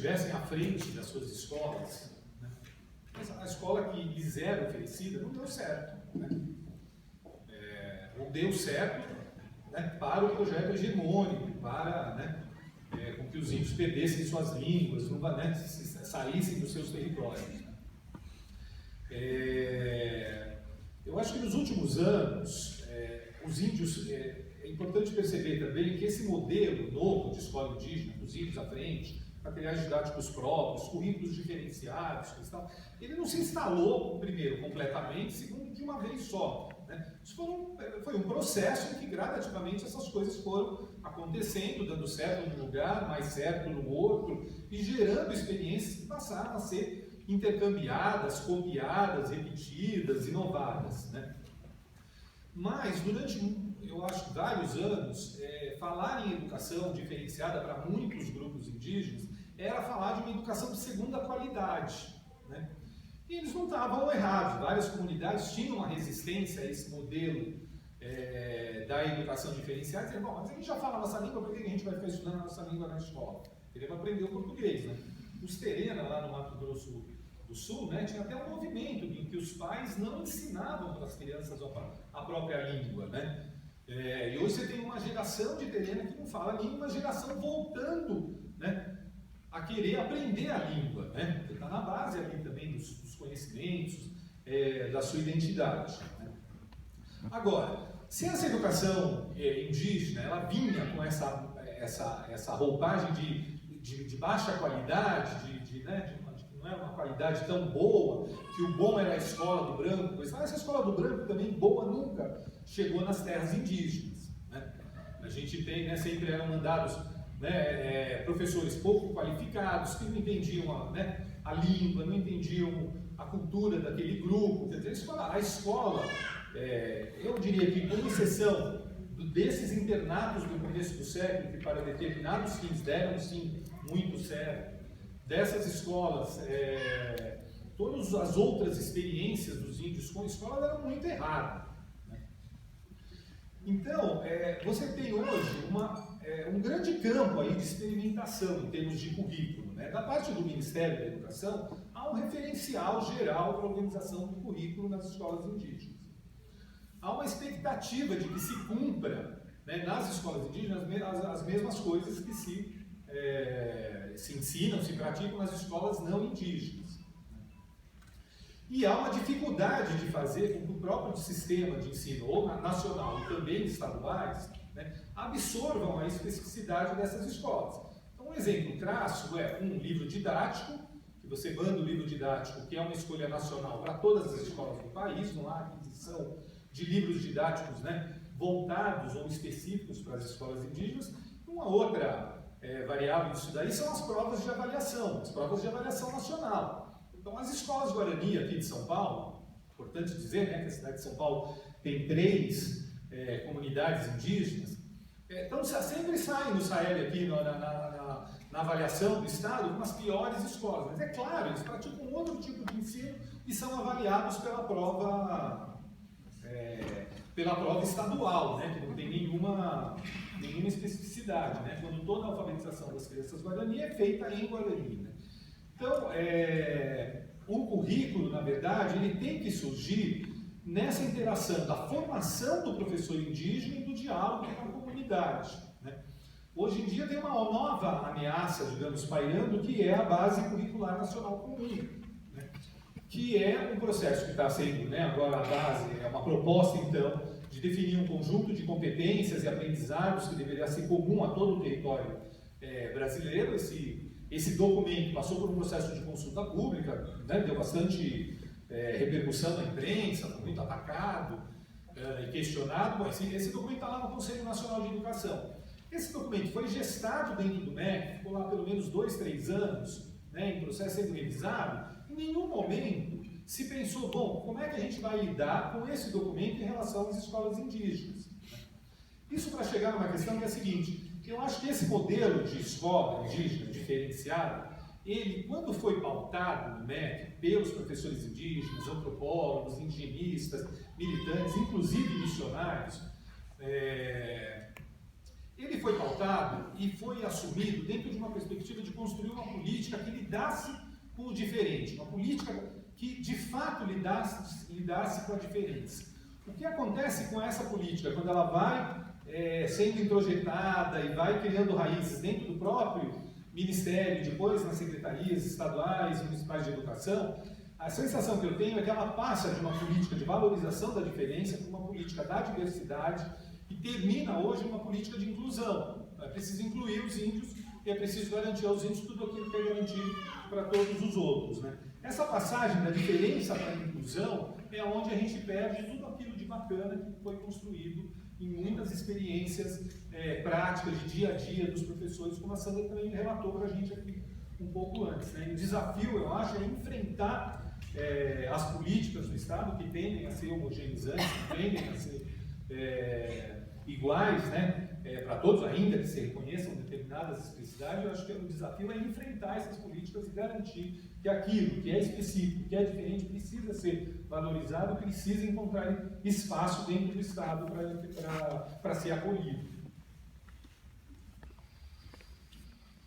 estivessem à frente das suas escolas, né? Mas a escola que lhes era oferecida não deu certo, né? Não deu certo, né, para o projeto hegemônico, para, né, com que os índios perdessem suas línguas, não, né, saíssem dos seus territórios. Né? Eu acho que nos últimos anos, os índios, é importante perceber também que esse modelo novo de escola indígena, dos índios à frente, materiais didáticos próprios, currículos diferenciados, ele não se instalou, primeiro, completamente, segundo, de uma vez só. Né? Isso foi um processo em que gradativamente essas coisas foram acontecendo, dando certo num lugar, mais certo no outro, e gerando experiências que passaram a ser intercambiadas, copiadas, repetidas, inovadas. Né? Mas, durante, eu acho, vários anos, falar em educação diferenciada para muitos grupos indígenas era falar de uma educação de segunda qualidade. Né? E eles não estavam errados, várias comunidades tinham uma resistência a esse modelo da educação diferenciada, dizendo, bom, mas a gente já fala a nossa língua, por que a gente vai ficar estudando a nossa língua na escola? Queremos aprender o português. Né? Os Terena, lá no Mato Grosso do Sul, né, tinha até um movimento em que os pais não ensinavam para as crianças a própria língua. Né? E hoje você tem uma geração de Terena que não fala a língua, uma geração voltando, né, a querer aprender a língua, né? Porque está na base ali também dos conhecimentos, da sua identidade. Né? Agora, se essa educação indígena ela vinha com essa roupagem de baixa qualidade, né, não é uma qualidade tão boa, que o bom era a escola do branco, mas essa escola do branco também boa nunca chegou nas terras indígenas. Né? A gente tem, né, sempre eram mandados, né, professores pouco qualificados, que não entendiam a língua, não entendiam a cultura daquele grupo. Quer dizer, a escola, eu diria que, com exceção desses internatos do começo do século, que para determinados fins deram sim muito certo, dessas escolas, todas as outras experiências dos índios com a escola eram muito erradas. Né? Então, você tem hoje um grande campo aí de experimentação em termos de currículo. Né? Da parte do Ministério da Educação, há um referencial geral para a organização do currículo nas escolas indígenas. Há uma expectativa de que se cumpra, né, nas escolas indígenas as mesmas coisas que se ensinam, se praticam nas escolas não indígenas. E há uma dificuldade de fazer com que o próprio sistema de ensino, ou nacional e também estaduais, né, absorvam a especificidade dessas escolas. Então, um exemplo crasso é um livro didático, que você manda o livro didático, que é uma escolha nacional para todas as escolas do país, não há aquisição de livros didáticos, né, voltados ou específicos para as escolas indígenas. Uma outra variável disso daí são as provas de avaliação nacional. Então, as escolas Guarani aqui de São Paulo, importante dizer, né, que a cidade de São Paulo tem 3 comunidades indígenas, então sempre saem no SAEB aqui na avaliação do Estado com as piores escolas. Mas é claro, eles praticam outro tipo de ensino e são avaliados pela prova estadual, né, que não tem nenhuma especificidade, né, quando toda a alfabetização das crianças Guarani é feita em Guarani. Né. Então, o currículo, na verdade, ele tem que surgir nessa interação da formação do professor indígena e do diálogo com a comunidade. Né. Hoje em dia tem uma nova ameaça, digamos, pairando, que é a Base Curricular Nacional Comum, né, que é um processo que está sendo, né, agora a base, é uma proposta, então, de definir um conjunto de competências e aprendizados que deveria ser comum a todo o território brasileiro. Esse documento passou por um processo de consulta pública, né, deu bastante repercussão na imprensa, foi muito atacado e questionado. Bom, esse documento está lá no Conselho Nacional de Educação. Esse documento foi gestado dentro do MEC, ficou lá pelo menos 2, 3 anos, né, em processo sendo revisado. Em nenhum momento se pensou, bom, como é que a gente vai lidar com esse documento em relação às escolas indígenas? Isso para chegar numa questão que é a seguinte: eu acho que esse modelo de escola indígena diferenciada, ele, quando foi pautado no MEC pelos professores indígenas, antropólogos, indigenistas, militantes, inclusive missionários, ele foi pautado e foi assumido dentro de uma perspectiva de construir uma política que lidasse com o diferente, uma política que de fato lidasse com a diferença. O que acontece com essa política, quando ela vai sendo introjetada e vai criando raízes dentro do próprio Ministério, depois nas secretarias estaduais e municipais de educação, a sensação que eu tenho é que ela passa de uma política de valorização da diferença para uma política da diversidade e termina hoje uma política de inclusão. É preciso incluir os índios e é preciso garantir aos índios tudo aquilo que é garantido para todos os outros, né? Essa passagem da diferença para a inclusão é onde a gente perde tudo aquilo de bacana que foi construído em muitas experiências práticas de dia a dia dos professores, como a Sandra também relatou para a gente aqui um pouco antes, né? E o desafio, eu acho, é enfrentar as políticas do Estado que tendem a ser homogeneizantes, que tendem a ser iguais, né? Para todos, ainda que se reconheçam determinadas especificidades. Eu acho que o desafio é enfrentar essas políticas e garantir que aquilo que é específico, que é diferente, precisa ser valorizado, precisa encontrar espaço dentro do Estado para ser acolhido.